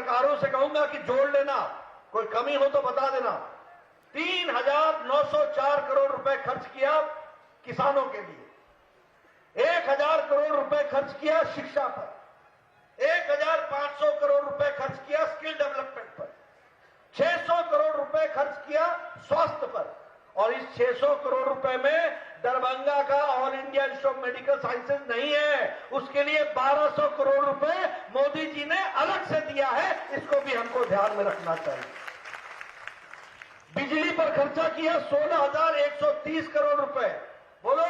पत्रकारों से कहूंगा कि जोड़ लेना, कोई कमी हो तो बता देना। 3,904 करोड़ रुपए खर्च किया किसानों के लिए, 1,000 करोड़ रुपए खर्च किया शिक्षा पर, 1,500 करोड़ रुपए खर्च किया स्किल डेवलपमेंट पर, 600 करोड़ रुपए खर्च किया स्वास्थ्य पर, और इस 600 करोड़ रुपए में दरभंगा का all India institute of medical sciences नहीं है, उसके लिए 1200 करोड़ रुपए मोदी जी ने अलग से दिया है, इसको भी हमको ध्यान में रखना चाहिए। बिजली पर खर्चा किया 16,130 करोड़ रुपए। बोलो,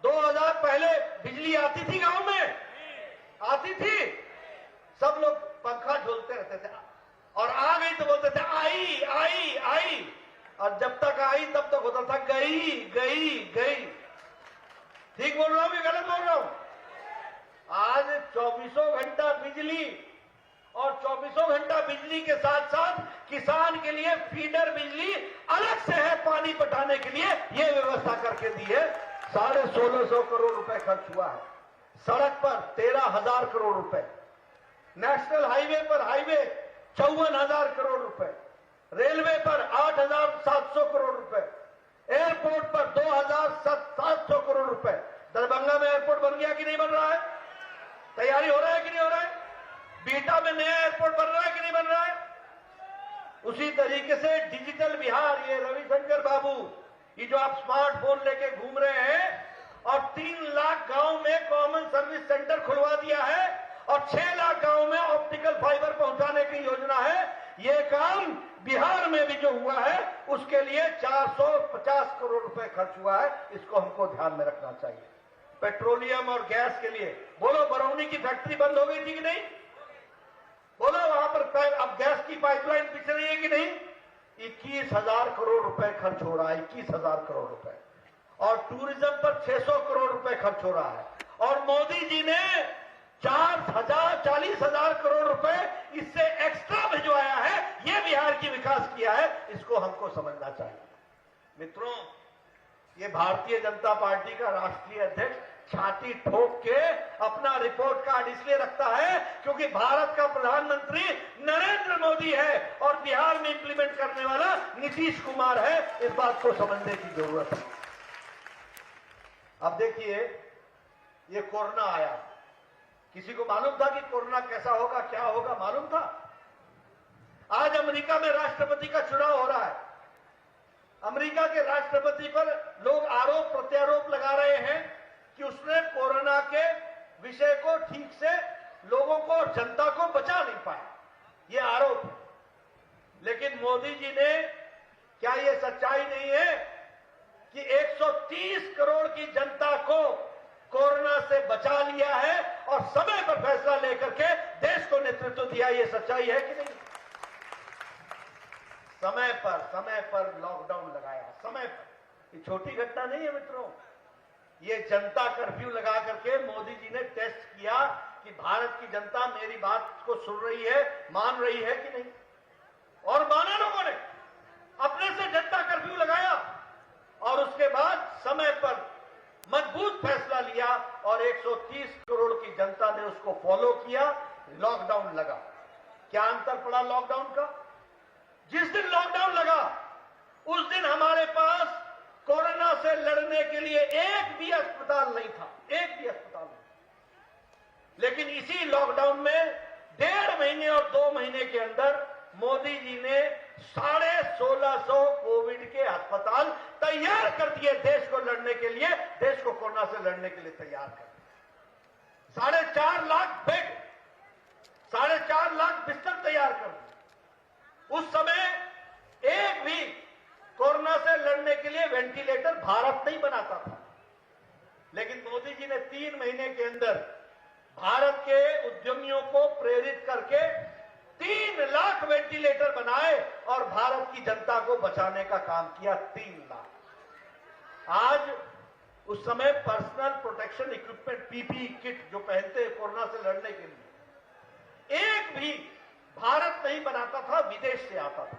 2000 पहले बिजली आती थी गांव में? आती थी? सब लोग पंखा झोलते रहते थे, और आ गई तो बोलते थे आई आई आई, और जब तक आई तब तक होता था गई गई गई। ठीक बोल रहा हूं कि गलत बोल रहा हूं? आज 24 घंटा बिजली, और 24 घंटा बिजली के साथ साथ किसान के लिए फीडर बिजली अलग से है पानी पटाने के लिए, यह व्यवस्था करके दी है। 1650 करोड़ रुपए खर्च हुआ है। सड़क पर 13,000 करोड़ रुपए, नेशनल हाईवे पर हाईवे 54,000 करोड़ रुपए, रेलवे पर 8,700 करोड़ रुपए, एयरपोर्ट पर 2,700 करोड़ रुपए। दरभंगा में एयरपोर्ट बन गया कि नहीं बन रहा है? तैयारी हो रहा है कि नहीं हो रहा है? बीटा में नया एयरपोर्ट बन रहा है कि नहीं बन रहा है? उसी तरीके से डिजिटल बिहार, ये रविशंकर बाबू, ये जो आप स्मार्टफोन लेके घूम रहे हैं, और 3 लाख गांव में कॉमन सर्विस सेंटर खुलवा दिया है, और 6 लाख गांव में ऑप्टिकल फाइबर पहुंचाने की योजना है। ये काम बिहार में भी जो हुआ है, उसके लिए 450 करोड़ रुपए खर्च हुआ है, इसको हमको ध्यान में रखना चाहिए। पेट्रोलियम और गैस के लिए बोलो, बरौनी की फैक्ट्री बंद हो गई थी कि नहीं? बोलो, वहां पर अब गैस की पाइपलाइन बिछ रही है कि नहीं? 21,000 करोड़ रुपए खर्च हो रहा है, 21,000 करोड़ रुपए। और टूरिज्म पर 600 करोड़ रुपए खर्च हो रहा है, और मोदी जी ने 40,000 करोड़ रुपए इससे एक्स्ट्रा भिजवाया है। यह बिहार की विकास किया है, इसको हमको समझना चाहिए। मित्रों, ये भारतीय जनता पार्टी का राष्ट्रीय अध्यक्ष छाती ठोक के अपना रिपोर्ट कार्ड इसलिए रखता है क्योंकि भारत का प्रधानमंत्री नरेंद्र मोदी है और बिहार में इंप्लीमेंट करने वाला नीतीश कुमार है। इस बात को समझने की जरूरत है। अब देखिए, ये कोरोना आया, किसी को मालूम था कि कोरोना कैसा होगा, क्या होगा? मालूम था? आज अमेरिका में राष्ट्रपति का चुनाव हो रहा है। अमेरिका के राष्ट्रपति पर लोग आरोप प्रत्यारोप लगा रहे हैं कि उसने कोरोना के विषय को ठीक से लोगों को और जनता को बचा नहीं पाया, ये आरोप है। लेकिन मोदी जी ने, क्या ये सच्चाई नहीं है कि 130 करोड़ की जनता को कोरोना से बचा लिया है और समय पर फैसला लेकर के देश को नेतृत्व दिया? ये सच्चाई है कि नहीं? समय पर लॉकडाउन लगाया, समय पर। ये छोटी घटना नहीं है मित्रों, ये जनता कर्फ्यू लगा करके मोदी जी ने टेस्ट किया कि भारत की जनता मेरी बात को सुन रही है, मान रही है कि नहीं। और माना लोगों ने, अपने से जनता कर्फ्यू लगाया, और उसके बाद समय पर मजबूत फैसला लिया, और 130 करोड़ की जनता ने उसको फॉलो किया, लॉकडाउन लगा। क्या अंतर पड़ा लॉकडाउन का? जिस दिन लॉकडाउन लगा उस दिन हमारे पास कोरोना से लड़ने के लिए एक भी अस्पताल नहीं था, एक भी अस्पताल नहीं। लेकिन इसी लॉकडाउन में 1.5 महीने और 2 महीने के अंदर मोदी जी ने 1650 कोविड के अस्पताल तैयार कर दिए देश को लड़ने के लिए, देश को कोरोना से लड़ने के लिए तैयार कर दिए। 4.5 लाख बेड, 4.5 लाख बिस्तर तैयार कर दिए। उस समय एक भी कोरोना से लड़ने के लिए वेंटिलेटर भारत नहीं बनाता था, लेकिन मोदी जी ने 3 महीने के अंदर भारत के उद्यमियों को प्रेरित करके 3 लाख वेंटिलेटर बनाए और भारत की जनता को बचाने का काम किया। 3 लाख। आज उस समय personal protection equipment, PPE kit जो पहनते हैं कोरोना से लड़ने के लिए, एक भी भारत नहीं बनाता था, विदेश से आता था।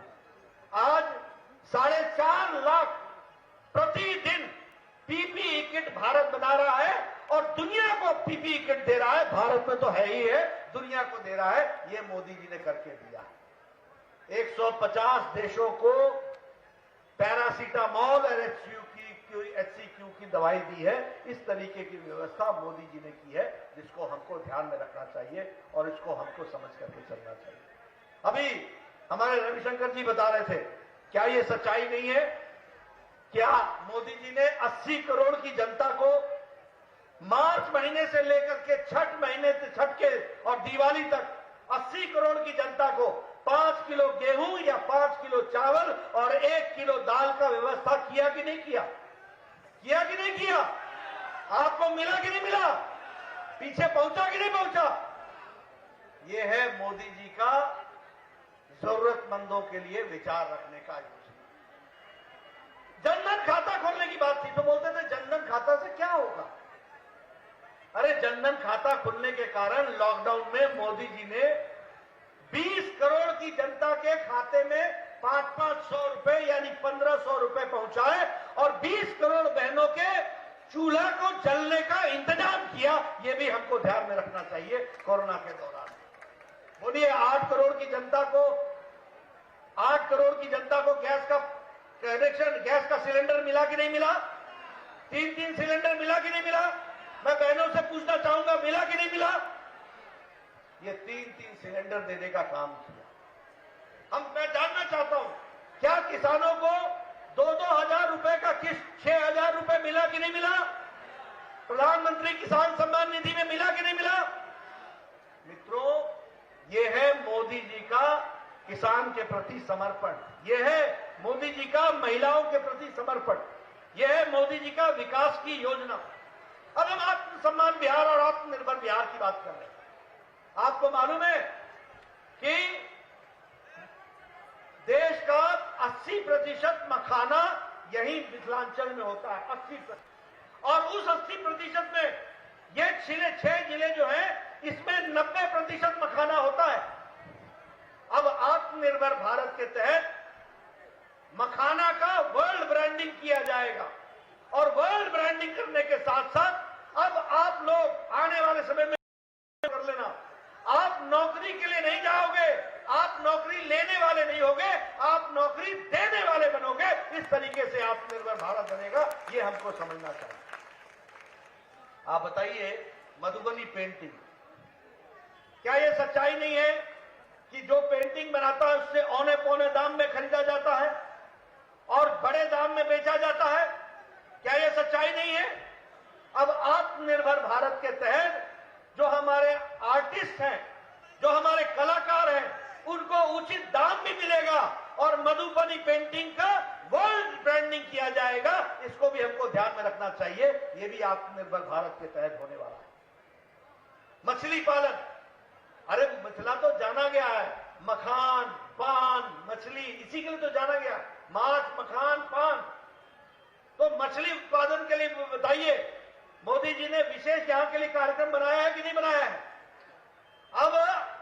आज 4.5 लाख प्रतिदिन पीपीई किट भारत बना रहा है और दुनिया को पीपीई किट दे रहा है। भारत में तो है ही है, दुनिया को दे रहा है, ये मोदी जी ने करके दिया है। 150 देशों को पैरासीटामोल और HCQ की दवाई दी है। इस तरीके की व्यवस्था मोदी जी ने की है, जिसको हमको ध्यान में रखना चाहिए और इसको हमको समझ करके चलना चाहिए। अभी हमारे रविशंकर जी बता रहे थे, क्या ये सच्चाई नहीं है? क्या मोदी जी ने 80 करोड़ की जनता को मार्च महीने से लेकर के छठ के और दिवाली तक 80 करोड़ की जनता को 5 किलो गेहूं या 5 किलो चावल और 1 किलो दाल का व्यवस्था किया कि नहीं किया? किया कि नहीं किया? आपको मिला कि नहीं मिला? पीछे पहुंचा कि नहीं पहुंचा? यह है मोदी जी का जरूरतमंदों के लिए विचार रखने का योजना। जनधन खाता खोलने की बात थी तो बोलते थे जनधन खाता से क्या होगा? अरे जनधन खाता खुलने के कारण लॉकडाउन में मोदी जी ने 20 करोड़ की जनता के खाते में 500-500 रुपए यानी 1500 रुपए पहुंचाए और 20 करोड़ बहनों के चूल्हा को जलने का इंतजाम किया। यह भी हमको ध्यान में रखना चाहिए कोरोना के दौरान। बोलिए 8 करोड़ की जनता को गैस का कनेक्शन, गैस का सिलेंडर मिला कि नहीं मिला? 3-3 सिलेंडर मिला कि नहीं मिला? मैं बहनों से पूछना चाहूंगा, मिला कि नहीं मिला? ये 3-3 सिलेंडर देने का काम किया। मैं जानना चाहता हूं, क्या किसानों को 2-2 हजार रुपए का किस्त 6 हजार रुपए मिला कि नहीं मिला? प्रधानमंत्री किसान सम्मान निधि में मिला कि नहीं मिला? मित्रों, ये है मोदी जी का किसान के प्रति समर्पण, यह है मोदी जी का महिलाओं के प्रति समर्पण, यह है मोदी जी का विकास की योजना। अब हम आत्मसम्मान बिहार और आत्मनिर्भर बिहार की बात कर रहे हैं। आपको मालूम है कि देश का 80% मखाना यही मिथिलांचल में होता है, 80%। और उस 80% में ये 6 जिले जो हैं, इसमें 90% मखाना होता है। अब आत्मनिर्भर भारत के तहत मखाना का वर्ल्ड ब्रांडिंग किया जाएगा और वर्ल्ड ब्रांडिंग करने के साथ साथ अब आप लोग आने वाले समय में कर लेना, आप नौकरी के लिए नहीं जाओगे, आप नौकरी लेने वाले नहीं होगे, आप नौकरी देने वाले बनोगे। इस तरीके से आत्मनिर्भर भारत बनेगा, ये हमको समझना चाहिए। आप बताइए, मधुबनी पेंटिंग, क्या यह सच्चाई नहीं है कि जो पेंटिंग बनाता है उससे औने पौने दाम में खरीदा जाता है और बड़े दाम में बेचा जाता है? क्या यह सच्चाई नहीं है? अब आत्मनिर्भर भारत के तहत जो हमारे आर्टिस्ट हैं, जो हमारे कलाकार हैं, उनको उचित दाम भी मिलेगा और मधुबनी पेंटिंग का वर्ल्ड ब्रांडिंग किया जाएगा। इसको भी हमको ध्यान में रखना चाहिए, ये भी आत्मनिर्भर भारत के तहत होने वाला है। मछली पालन, अरे मिथिला तो जाना गया है मखान, पान, मछली, इसी के लिए तो जाना गया, मांस, मखान, पान। तो मछली उत्पादन के लिए बताइए, मोदी जी ने विशेष यहां के लिए कार्यक्रम बनाया है कि नहीं बनाया है? अब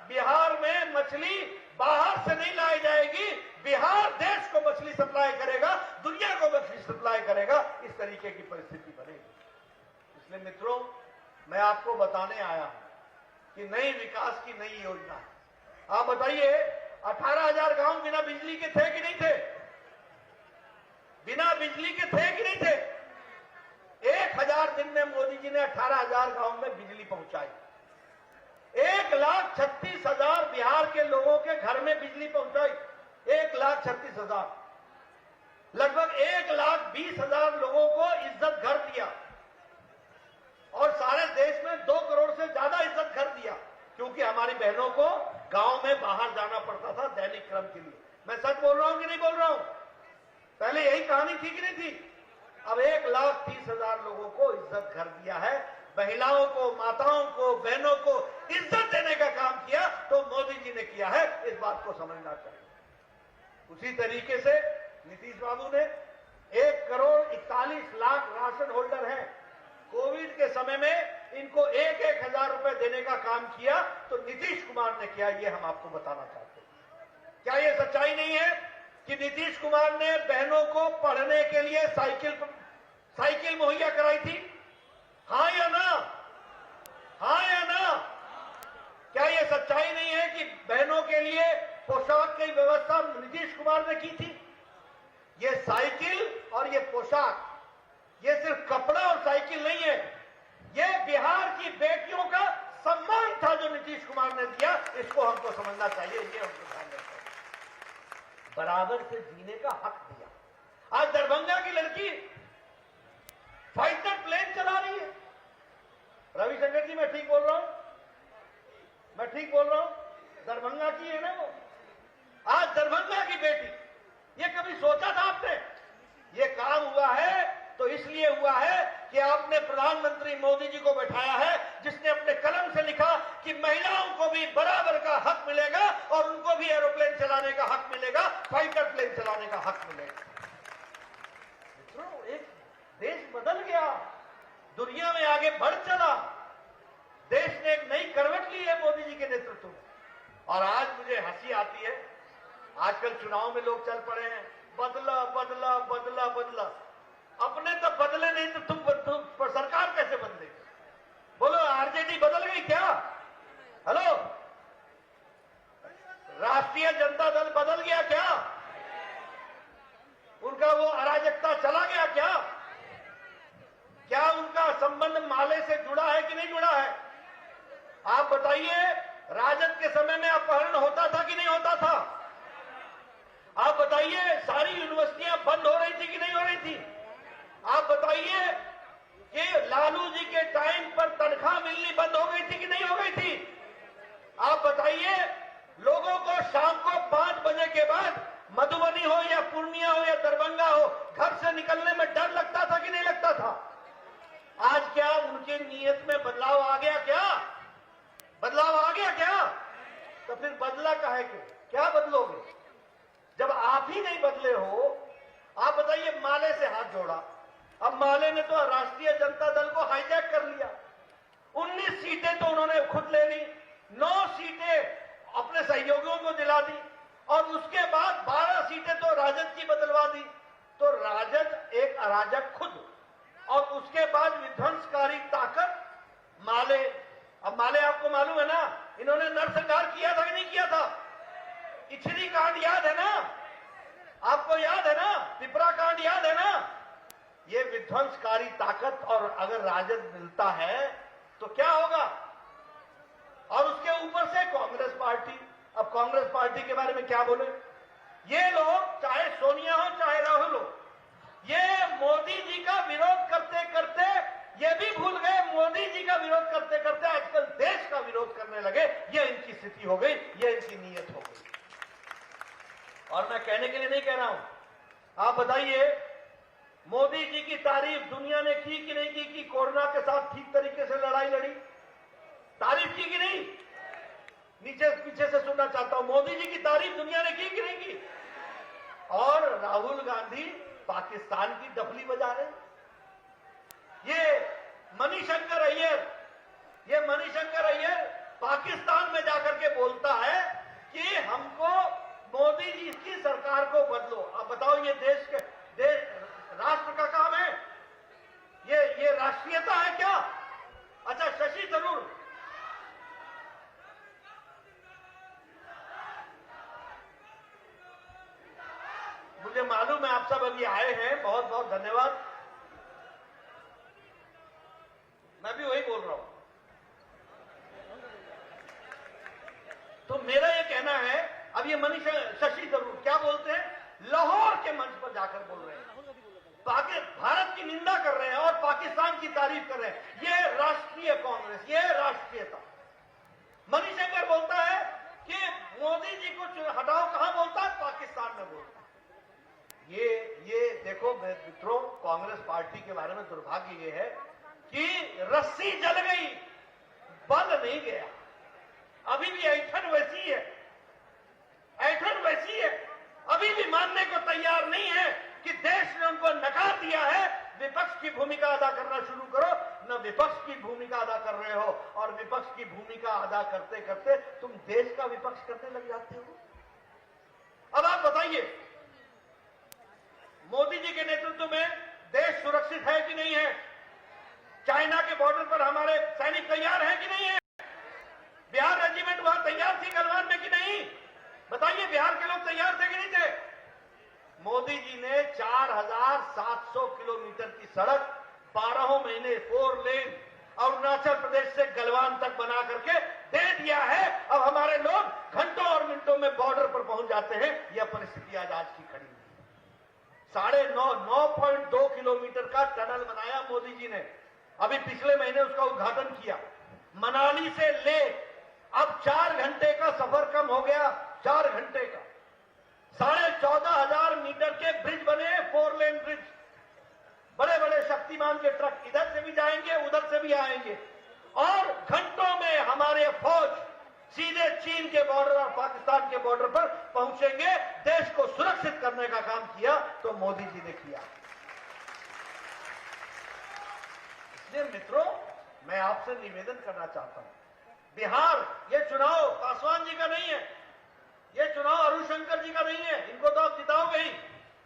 बिहार में मछली बाहर से नहीं लाई जाएगी, बिहार देश को मछली सप्लाई करेगा, दुनिया को मछली सप्लाई करेगा। इस तरीके की परिस्थिति बनेगी। इसलिए मित्रों, मैं आपको बताने आया हूं कि नई विकास की नई योजना है। आप बताइए, 18,000 गांव बिना बिजली के थे कि नहीं थे? बिना बिजली के थे कि नहीं थे? 1000 दिन में मोदी जी ने 18,000 गांव में बिजली पहुंचाई। 1,36,000 बिहार के लोगों के घर में बिजली पहुंचाई। 1,36,000, लगभग 1,20,000 लोगों को इज्जत घर दिया और सारे देश में 2 करोड़ से ज्यादा इज्जत घर दिया, क्योंकि हमारी बहनों को गांव में बाहर जाना पड़ता था दैनिक क्रम के लिए। मैं सच बोल रहा हूं कि नहीं बोल रहा हूं? पहले यही कहानी थी कि नहीं थी? अब 1,30,000 लोगों को इज्जत घर दिया है। महिलाओं को, माताओं को, बहनों को इज्जत देने का काम किया तो मोदी जी ने किया है, इस बात को समझना चाहिए। उसी तरीके से नीतीश बाबू ने 1,41,00,000 राशन होल्डर हैं, कोविड के समय में इनको 1-1 हजार रुपए देने का काम किया तो नीतीश कुमार ने किया। ये हम आपको बताना चाहते हैं। क्या ये सच्चाई नहीं है कि नीतीश कुमार ने बहनों को पढ़ने के लिए साइकिल मुहैया कराई थी? हाँ या ना? हाँ या ना? क्या ये सच्चाई नहीं है कि बहनों के लिए पोशाक की व्यवस्था नीतीश कुमार ने की थी? ये साइकिल और ये पोशाक, ये सिर्फ कपड़ा और साइकिल नहीं है, ये बिहार की बेटियों का सम्मान था जो नीतीश कुमार ने दिया। इसको हमको समझना चाहिए, ये हमको ध्यान रखना चाहिए। बराबर से जीने का हक दिया। आज दरभंगा की लड़की फाइटर प्लेन चला रही है। रविशंकर जी, मैं ठीक बोल रहा हूं? मैं ठीक बोल रहा हूं? दरभंगा की है ना वो। आज दरभंगा की बेटी, ये कभी सोचा था आपने? ये काम हुआ है तो इसलिए हुआ है कि आपने प्रधानमंत्री मोदी जी को बैठाया है, जिसने अपने कलम से लिखा कि महिलाओं को भी बराबर का हक मिलेगा और उनको भी एरोप्लेन चलाने का हक मिलेगा, फाइटर प्लेन चलाने का हक मिलेगा। मित्रों, एक देश बदल गया, दुनिया में आगे बढ़ चला, देश ने एक नई करवट ली है मोदी जी के नेतृत्व में। और आज मुझे हंसी आती है, आजकल चुनाव में लोग चल पड़े हैं, बदला बदला बदला बदला। अपने तो बदले नहीं तो तुम पर सरकार कैसे बदलेगी? बोलो, आरजेडी बदल गई क्या? हेलो, राष्ट्रीय जनता दल बदल गया क्या? उनका वो अराजकता चला गया क्या? क्या उनका संबंध माले से जुड़ा है कि नहीं जुड़ा है? आप बताइए, राजद के समय में अपहरण होता था कि नहीं होता था? आप बताइए, सारी यूनिवर्सिटियां बंद हो रही थी कि नहीं हो रही थी? आप बताइए कि लालू जी के टाइम पर तनख्वाह मिलनी बंद हो गई थी कि नहीं हो गई थी? आप बताइए, लोगों को शाम को 5 बजे के बाद मधुबनी हो या पूर्णिया हो या दरभंगा हो, घर से निकलने में डर लगता था कि नहीं लगता था? आज क्या उनके नीयत में बदलाव आ गया? क्या बदलाव आ गया क्या? तो फिर बदला काहे के? क्या बदलोगे जब आप ही नहीं बदले हो? आप बताइए, माले से हाथ जोड़ा, अब माले ने तो राष्ट्रीय जनता दल को हाईजैक कर लिया। 19 सीटें तो उन्होंने खुद ले ली, 9 सीटें अपने सहयोगियों को दिला दी और उसके बाद 12 सीटें तो राजद की बदलवा दी। तो राजद एक अराजक खुद, और उसके बाद विध्वंसकारी ताकत माले। अब माले आपको मालूम है ना, इन्होंने नरसंहार किया था कि नहीं किया था? इछरी कांड याद है ना आपको? याद है ना? पिपरा कांड याद है ना? ये विध्वंसकारी ताकत, और अगर राजद मिलता है तो क्या होगा? और उसके ऊपर से कांग्रेस पार्टी। अब कांग्रेस पार्टी के बारे में क्या बोले? ये लोग, चाहे सोनिया हो चाहे राहुल हो, ये मोदी जी का विरोध करते करते ये भी भूल गए, मोदी जी का विरोध करते करते आजकल देश का विरोध करने लगे। ये इनकी स्थिति हो गई, ये इनकी नीयत हो गई। और मैं कहने के लिए नहीं कह रहा हूं, आप बताइए, मोदी जी की तारीफ दुनिया ने की कि नहीं की कि कोरोना के साथ ठीक तरीके से लड़ाई लड़ी? तारीफ की कि नहीं? नीचे पीछे से सुनना चाहता हूं, मोदी जी की तारीफ दुनिया ने की कि नहीं की? और राहुल गांधी पाकिस्तान की डफली बजा रहे। ये मणिशंकर अय्यर पाकिस्तान में जाकर के बोलता है कि हमको मोदी जी की सरकार को बदलो। अब बताओ, ये राष्ट्र का काम है? ये राष्ट्रीयता है क्या? अच्छा, शशि थरूर, मुझे मालूम है आप सब अभी आए हैं, बहुत बहुत धन्यवाद। मैं भी वही बोल रहा हूं। तो मेरा ये कहना है, अब ये शशि थरूर क्या बोलते हैं? लाहौर के मंच पर जाकर बोल रहे हैं, भारत की निंदा कर रहे हैं और पाकिस्तान की तारीफ कर रहे हैं। ये राष्ट्रीय कांग्रेस, ये राष्ट्रीयता। मणिशंकर बोलता है कि मोदी जी को हटाओ, कहां बोलता है? पाकिस्तान में बोलता है। ये देखो मित्रों, कांग्रेस पार्टी के बारे में दुर्भाग्य ये है कि रस्सी जल गई, बल नहीं गया। अभी भी ऐठन वैसी है, अभी भी मानने को तैयार नहीं है कि देश ने उनको नकार दिया है। विपक्ष की भूमिका अदा करना शुरू करो। न विपक्ष की भूमिका अदा कर रहे हो, और विपक्ष की भूमिका अदा करते करते तुम देश का विपक्ष करने लग जाते हो। अब आप बताइए, मोदी जी के नेतृत्व में देश सुरक्षित है कि नहीं है? चाइना के बॉर्डर पर हमारे सैनिक तैयार हैं कि नहीं है? बिहार राज्य में सीमेंट वहां तैयार थी गलवान में कि नहीं? बताइए, बिहार के लोग तैयार थे कि नहीं थे? मोदी जी ने 4700 किलोमीटर की सड़क 12 महीने 4 लेन अरुणाचल प्रदेश से गलवान तक बना करके दे दिया है। अब हमारे लोग घंटों और मिनटों में बॉर्डर पर पहुंच जाते हैं। यह परिस्थिति आज की खड़ी है। 9.2 किलोमीटर का टनल बनाया मोदी जी ने, अभी पिछले महीने उसका उद्घाटन किया। मनाली से ले अब 4 घंटे का सफर कम हो गया, 4 घंटे का। 14,500 मीटर के ब्रिज बने, 4 लेन ब्रिज। बड़े बड़े शक्तिमान के ट्रक इधर से भी जाएंगे, उधर से भी आएंगे, और घंटों में हमारे फौज सीधे चीन के बॉर्डर और पाकिस्तान के बॉर्डर पर पहुंचेंगे। देश को सुरक्षित करने का काम किया तो मोदी जी ने किया। इसलिए मित्रों, मैं आपसे निवेदन करना चाहता हूं, बिहार ये चुनाव पासवान जी का नहीं है, ये चुनाव अरुण शंकर जी का नहीं है। इनको तो आप जिताओगे ही,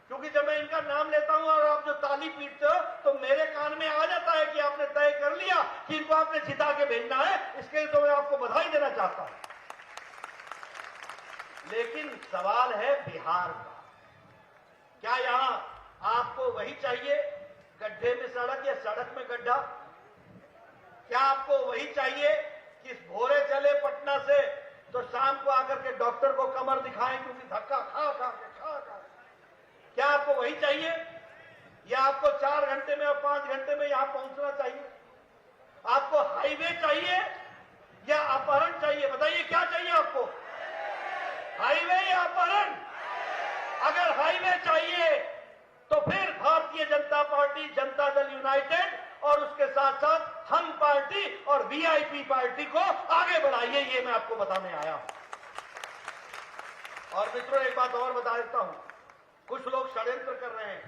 क्योंकि जब मैं इनका नाम लेता हूं और आप जो ताली पीटते हो तो मेरे कान में आ जाता है कि आपने तय कर लिया कि इनको आपने जिता के भेजना है। इसके लिए तो मैं आपको बधाई देना चाहता हूं। लेकिन सवाल है बिहार का। क्या यहां आपको वही चाहिए, गड्ढे में सड़क या सड़क में गड्ढा? क्या आपको वही चाहिए कि भोरे चले पटना से तो शाम को आकर के डॉक्टर को कमर दिखाएं क्योंकि धक्का खा खा के? क्या आपको वही चाहिए, या आपको 4 घंटे में और 5 घंटे में यहां पहुंचना चाहिए? आपको हाईवे चाहिए या अपहरण चाहिए? बताइए, क्या चाहिए आपको, हाईवे या अपहरण? अगर हाईवे चाहिए तो फिर भारतीय जनता पार्टी, जनता दल यूनाइटेड और उसके साथ साथ हम पार्टी और वीआईपी पार्टी को आगे बढ़ाइए, ये मैं आपको बताने आया हूं। और मित्रों, एक बात और बता देता हूं, कुछ लोग षड्यंत्र कर रहे हैं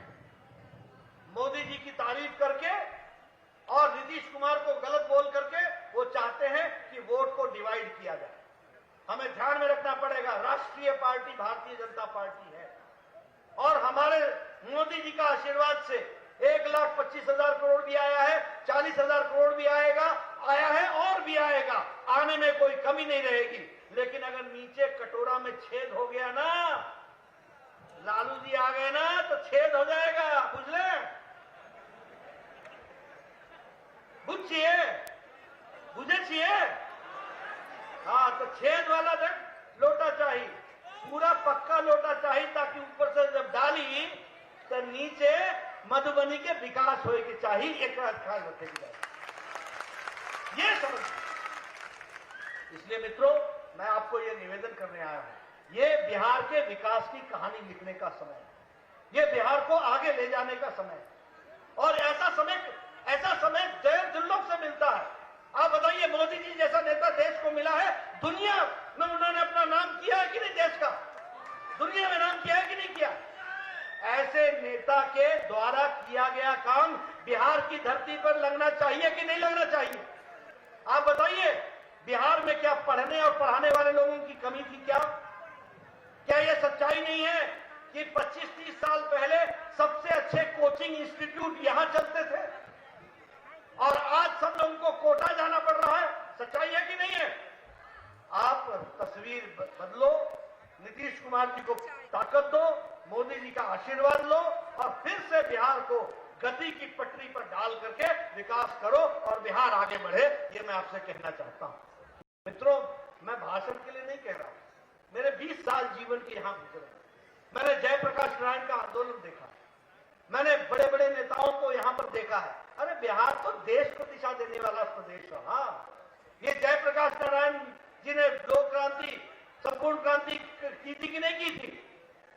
मोदी जी की तारीफ करके और नीतीश कुमार को गलत बोल करके। वो चाहते हैं कि वोट को डिवाइड किया जाए। हमें ध्यान में रखना पड़ेगा, राष्ट्रीय पार्टी भारतीय जनता पार्टी है और हमारे मोदी जी का आशीर्वाद से 1,25,000 करोड़ भी आया है, 40,000 करोड़ भी आया है और भी आएगा। आने में कोई कमी नहीं रहेगी। लेकिन अगर नीचे कटोरा में छेद हो गया ना, लालू जी आ गए ना, तो छेद हो जाएगा, बुझ ले? बुझिए, बुझे छिए? हाँ, तो छेद वाला लोटा चाहिए, पूरा पक्का लोटा चाहिए, ताकि ऊपर से जब डाली तो नीचे मधुबनी के विकास होए के चाहिए। एक ख्याल रखेगी, ये समझ। इसलिए मित्रों, मैं आपको ये निवेदन करने आया हूं, ये बिहार के विकास की कहानी लिखने का समय है, ये बिहार को आगे ले जाने का समय है। और ऐसा समय जय दुर्लभ से मिलता है। आप बताइए, मोदी जी जैसा नेता देश को मिला है, दुनिया में उन्होंने अपना नाम किया है कि नहीं? देश का दुनिया में नाम किया है कि नहीं किया? ऐसे नेता के द्वारा किया गया काम बिहार की धरती पर लगना चाहिए कि नहीं लगना चाहिए? आप बताइए, बिहार में क्या पढ़ने और पढ़ाने वाले लोगों की कमी थी? क्या यह सच्चाई नहीं है कि 25-30 साल पहले सबसे अच्छे कोचिंग इंस्टीट्यूट यहां चलते थे और आज सब लोगों को कोटा जाना पड़ रहा है? सच्चाई है कि नहीं है? आप तस्वीर बदलो, नीतीश कुमार जी को ताकत दो, मोदी जी का आशीर्वाद लो और फिर से बिहार को गति की पटरी पर डाल करके विकास करो और बिहार आगे बढ़े। ये मैं आपसे कहना चाहता हूं। मित्रों, मैं भाषण के लिए नहीं कह रहा हूं, मेरे 20 साल जीवन के यहां गुजरे। मैंने जयप्रकाश नारायण का आंदोलन देखा, मैंने बड़े बड़े नेताओं को यहां पर देखा है। अरे बिहार तो देश को दिशा देने वाला प्रदेश है। हाँ, ये जयप्रकाश नारायण जी ने लोक क्रांति, संपूर्ण क्रांति की थी कि नहीं की थी?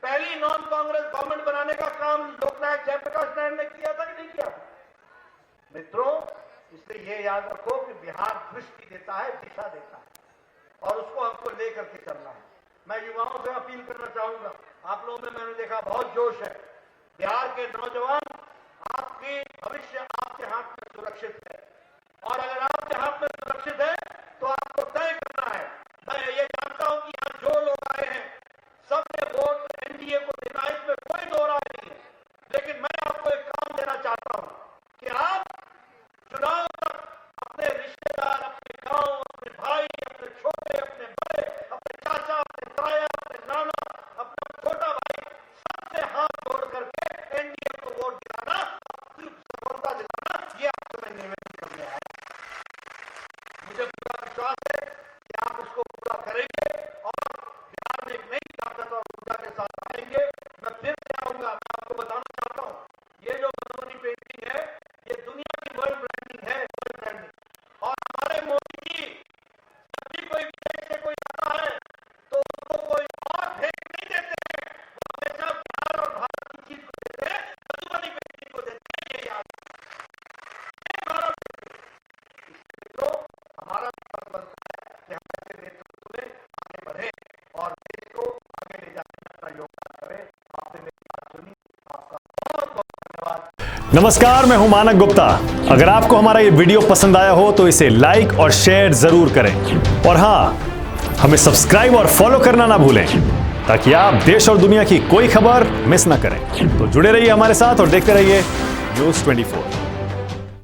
पहली नॉन कांग्रेस गवर्नमेंट बनाने का काम लोकनायक जयप्रकाश नारायण ने किया था कि नहीं किया? मित्रों, इसलिए ये याद रखो कि बिहार दृष्टि देता है, दिशा देता है और उसको हमको लेकर के चलना है। मैं युवाओं से अपील करना चाहूंगा, आप लोगों में मैंने देखा बहुत जोश है। बिहार के नौजवान, आपकी भविष्य आपके हाथ में सुरक्षित है और अगर आपके हाथ में सुरक्षित है तो आपको तय करना है। मैं ये जानता हूं कि यहां जो लोग आए हैं सबने वोट एनडीए को देना, इसमें कोई दो राय नहीं है। लेकिन मैं आपको एक काम देना चाहता हूं कि आप चुनाव तक अपने रिश्तेदार, अपने गांव, अपने भाई, अपने छोटे, अपने नमस्कार, मैं हूं मानक गुप्ता। अगर आपको हमारा ये वीडियो पसंद आया हो तो इसे लाइक और शेयर जरूर करें और हां, हमें सब्सक्राइब और फॉलो करना ना भूलें ताकि आप देश और दुनिया की कोई खबर मिस ना करें। तो जुड़े रहिए हमारे साथ और देखते रहिए न्यूज़ 24।